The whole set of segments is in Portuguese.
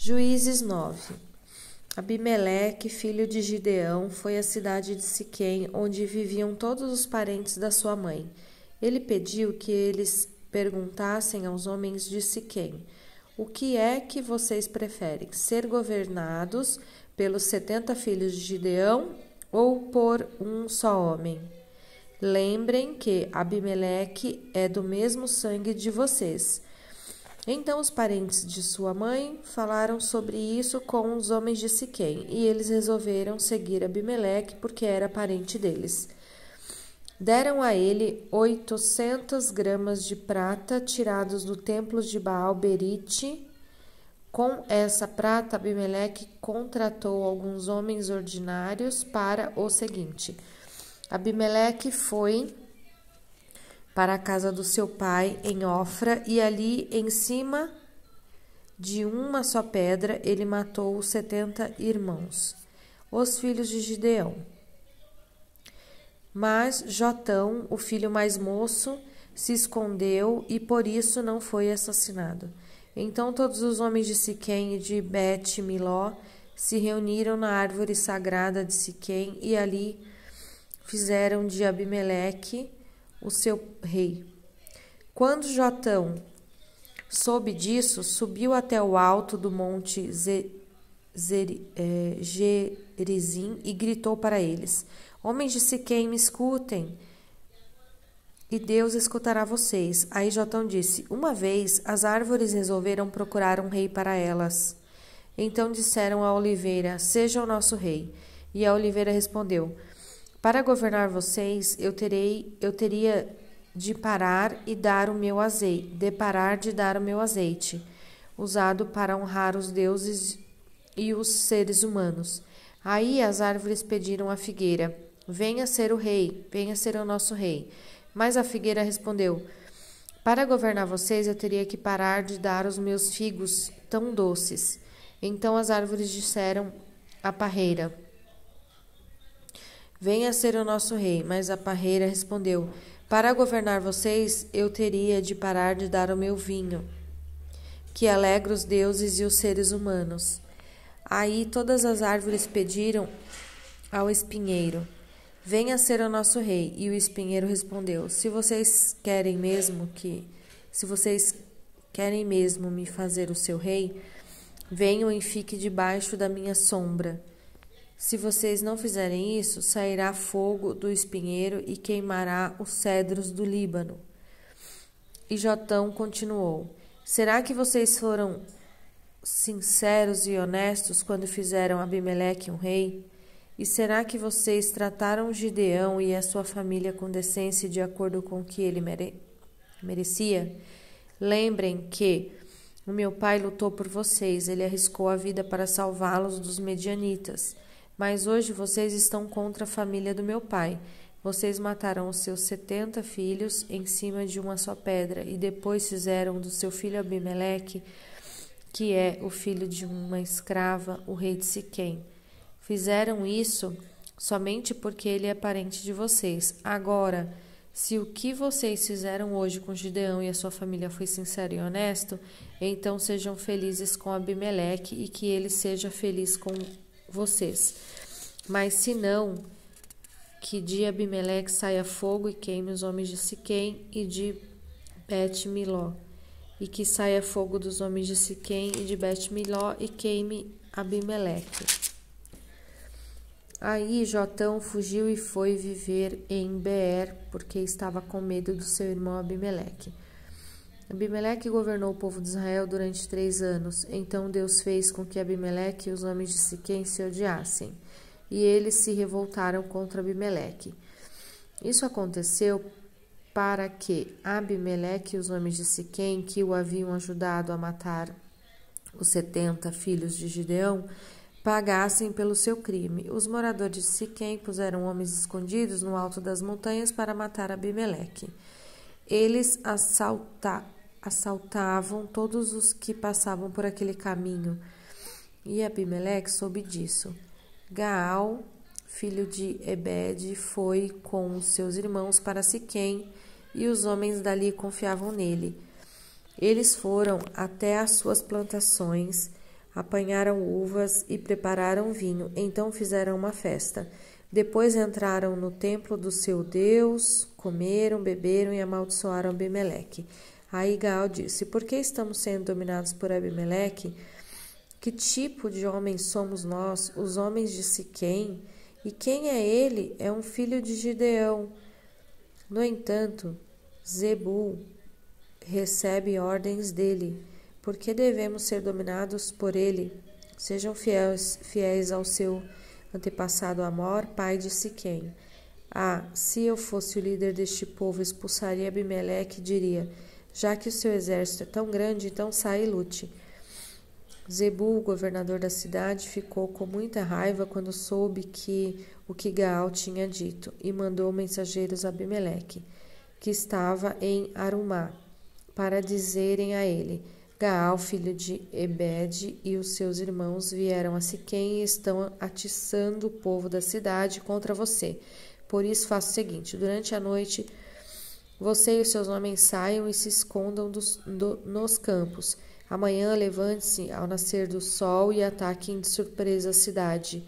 Juízes 9. Abimeleque, filho de Gideão, foi à cidade de Siquém, onde viviam todos os parentes da sua mãe. Ele pediu que eles perguntassem aos homens de Siquém: o que é que vocês preferem, ser governados pelos 70 filhos de Gideão ou por um só homem? Lembrem que Abimeleque é do mesmo sangue de vocês. Então os parentes de sua mãe falaram sobre isso com os homens de Siquém, e eles resolveram seguir Abimeleque porque era parente deles. Deram a ele 800 gramas de prata tirados do templo de Baal-Berite. Com essa prata, Abimeleque contratou alguns homens ordinários para o seguinte: Abimeleque foi para a casa do seu pai em Ofra, e ali, em cima de uma só pedra, ele matou os 70 irmãos, os filhos de Gideão. Mas Jotão, o filho mais moço, se escondeu e por isso não foi assassinado. Então todos os homens de Siquém e de Bet-Miló se reuniram na árvore sagrada de Siquém e ali fizeram de Abimeleque o seu rei. Quando Jotão soube disso, subiu até o alto do monte Gerizim e gritou para eles: homens de Siquém, me escutem, e Deus escutará vocês. Aí Jotão disse: uma vez as árvores resolveram procurar um rei para elas. Então disseram à oliveira: seja o nosso rei. E a oliveira respondeu: para governar vocês, eu teria de parar de dar o meu azeite, usado para honrar os deuses e os seres humanos. Aí as árvores pediram à figueira: venha ser o rei, venha ser o nosso rei. Mas a figueira respondeu: para governar vocês, eu teria que parar de dar os meus figos tão doces. Então as árvores disseram à parreira: venha ser o nosso rei. Mas a parreira respondeu: para governar vocês, eu teria de parar de dar o meu vinho, que alegra os deuses e os seres humanos. Aí todas as árvores pediram ao espinheiro: venha ser o nosso rei. E o espinheiro respondeu: se vocês querem mesmo me fazer o seu rei, venham e fiquem debaixo da minha sombra. Se vocês não fizerem isso, sairá fogo do espinheiro e queimará os cedros do Líbano. E Jotão continuou: será que vocês foram sinceros e honestos quando fizeram Abimeleque um rei? E será que vocês trataram Gideão e a sua família com decência de acordo com o que ele merecia? Lembrem que o meu pai lutou por vocês, ele arriscou a vida para salvá-los dos medianitas. Mas hoje vocês estão contra a família do meu pai. Vocês mataram os seus 70 filhos em cima de uma só pedra e depois fizeram do seu filho Abimeleque, que é o filho de uma escrava, o rei de Siquém. Fizeram isso somente porque ele é parente de vocês. Agora, se o que vocês fizeram hoje com Gideão e a sua família foi sincero e honesto, então sejam felizes com Abimeleque e que ele seja feliz com vocês. Mas se não, que de Abimeleque saia fogo e queime os homens de Siquém e de Bet-Miló, e que saia fogo dos homens de Siquém e de Bet-Miló e queime Abimeleque. Aí Jotão fugiu e foi viver em Beer, porque estava com medo do seu irmão Abimeleque. Abimeleque governou o povo de Israel durante 3 anos. Então Deus fez com que Abimeleque e os homens de Siquém se odiassem, e eles se revoltaram contra Abimeleque. Isso aconteceu para que Abimeleque e os homens de Siquém, que o haviam ajudado a matar os 70 filhos de Gideão, pagassem pelo seu crime. Os moradores de Siquém puseram homens escondidos no alto das montanhas para matar Abimeleque. Eles assaltavam todos os que passavam por aquele caminho, e Abimeleque soube disso. Gaal, filho de Ebed, foi com os seus irmãos para Siquém, e os homens dali confiavam nele. Eles foram até as suas plantações, apanharam uvas e prepararam vinho. Então fizeram uma festa. Depois entraram no templo do seu Deus, comeram, beberam e amaldiçoaram Abimeleque. Aí Gaal disse: por que estamos sendo dominados por Abimeleque? Que tipo de homens somos nós, os homens de Siquém? E quem é ele? É um filho de Gideão. No entanto, Zebul recebe ordens dele. Por que devemos ser dominados por ele? Sejam fiéis ao seu antepassado Amor, pai de Siquém. Se eu fosse o líder deste povo, expulsaria Abimeleque e diria: já que o seu exército é tão grande, então saia e lute. Zebul, governador da cidade, ficou com muita raiva quando soube o que Gaal tinha dito e mandou mensageiros a Abimeleque, que estava em Arumá, para dizerem a ele: Gaal, filho de Ebed, e os seus irmãos vieram a Siquém e estão atiçando o povo da cidade contra você. Por isso faça o seguinte: durante a noite você e os seus homens saiam e se escondam nos campos. Amanhã levante-se ao nascer do sol e ataquem de surpresa a cidade.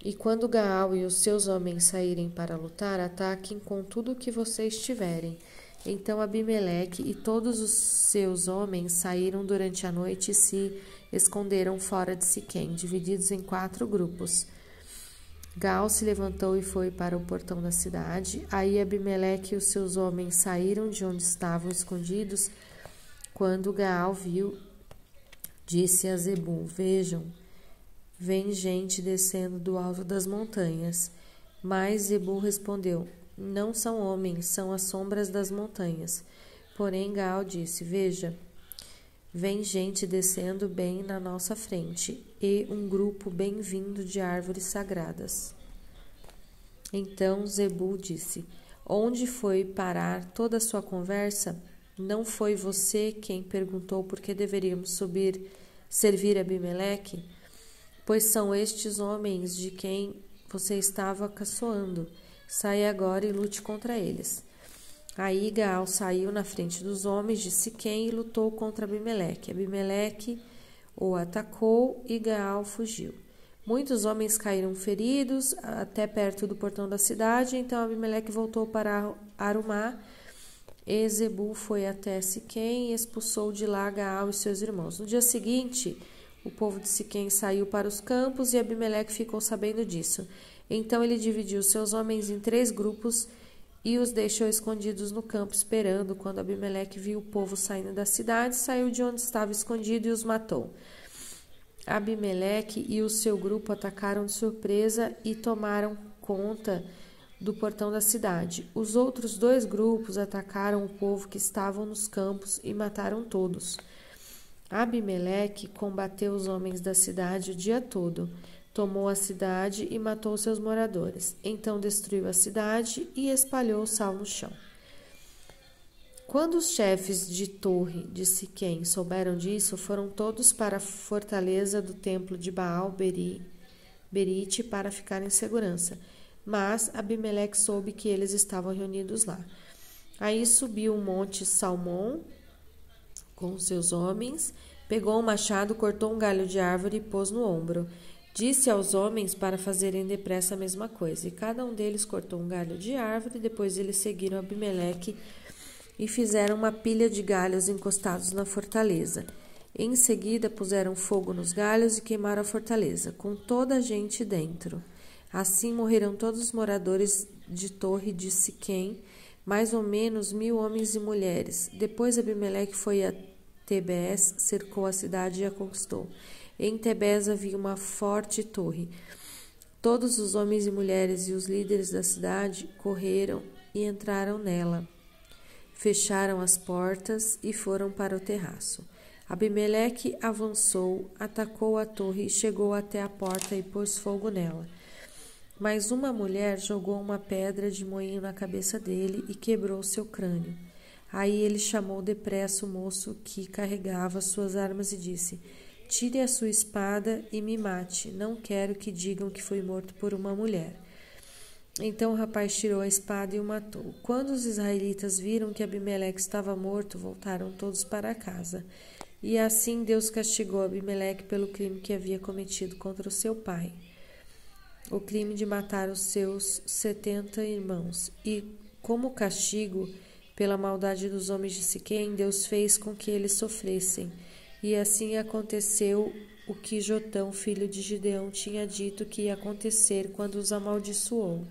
E quando Gaal e os seus homens saírem para lutar, ataquem com tudo o que vocês tiverem. Então Abimeleque e todos os seus homens saíram durante a noite e se esconderam fora de Siquém, divididos em 4 grupos. Gaal se levantou e foi para o portão da cidade. Aí Abimeleque e os seus homens saíram de onde estavam escondidos. Quando Gaal viu, disse a Zebul: vejam, vem gente descendo do alto das montanhas. Mas Zebul respondeu: não são homens, são as sombras das montanhas. Porém Gaal disse: veja, vem gente descendo bem na nossa frente, e um grupo bem vindo de árvores sagradas. Então Zebul disse: onde foi parar toda a sua conversa? Não foi você quem perguntou por que deveríamos servir Abimeleque? Pois são estes homens de quem você estava caçoando. Saia agora e lute contra eles. Aí Gaal saiu na frente dos homens de Siquém e lutou contra Abimeleque. Abimeleque o atacou e Gaal fugiu. Muitos homens caíram feridos até perto do portão da cidade. Então Abimeleque voltou para Arumá. E Zebul foi até Siquém e expulsou de lá Gaal e seus irmãos. No dia seguinte, o povo de Siquém saiu para os campos e Abimeleque ficou sabendo disso. Então ele dividiu seus homens em 3 grupos e os deixou escondidos no campo, esperando. Quando Abimeleque viu o povo saindo da cidade, saiu de onde estava escondido e os matou. Abimeleque e o seu grupo atacaram de surpresa e tomaram conta do portão da cidade. Os outros 2 grupos atacaram o povo que estavam nos campos e mataram todos. Abimeleque combateu os homens da cidade o dia todo. Tomou a cidade e matou seus moradores. Então destruiu a cidade e espalhou o sal no chão. Quando os chefes de torre de Siquém souberam disso, foram todos para a fortaleza do templo de Baal-Berite para ficar em segurança. Mas Abimeleque soube que eles estavam reunidos lá. Aí subiu o monte Salmão com seus homens, pegou um machado, cortou um galho de árvore e pôs no ombro. Disse aos homens para fazerem depressa a mesma coisa. E cada um deles cortou um galho de árvore. Depois eles seguiram Abimeleque e fizeram uma pilha de galhos encostados na fortaleza. Em seguida puseram fogo nos galhos e queimaram a fortaleza, com toda a gente dentro. Assim morreram todos os moradores de Torre de Siquém, mais ou menos 1000 homens e mulheres. Depois Abimeleque foi a Tebés, cercou a cidade e a conquistou. Em Tebés havia uma forte torre. Todos os homens e mulheres e os líderes da cidade correram e entraram nela. Fecharam as portas e foram para o terraço. Abimeleque avançou, atacou a torre e chegou até a porta e pôs fogo nela. Mas uma mulher jogou uma pedra de moinho na cabeça dele e quebrou seu crânio. Aí ele chamou depressa o moço que carregava suas armas e disse: tire a sua espada e me mate. Não quero que digam que fui morto por uma mulher. Então o rapaz tirou a espada e o matou. Quando os israelitas viram que Abimeleque estava morto, voltaram todos para casa. E assim Deus castigou Abimeleque pelo crime que havia cometido contra o seu pai, o crime de matar os seus 70 irmãos. E, como castigo pela maldade dos homens de Siquém, Deus fez com que eles sofressem. E assim aconteceu o que Jotão, filho de Gideão, tinha dito que ia acontecer quando os amaldiçoou.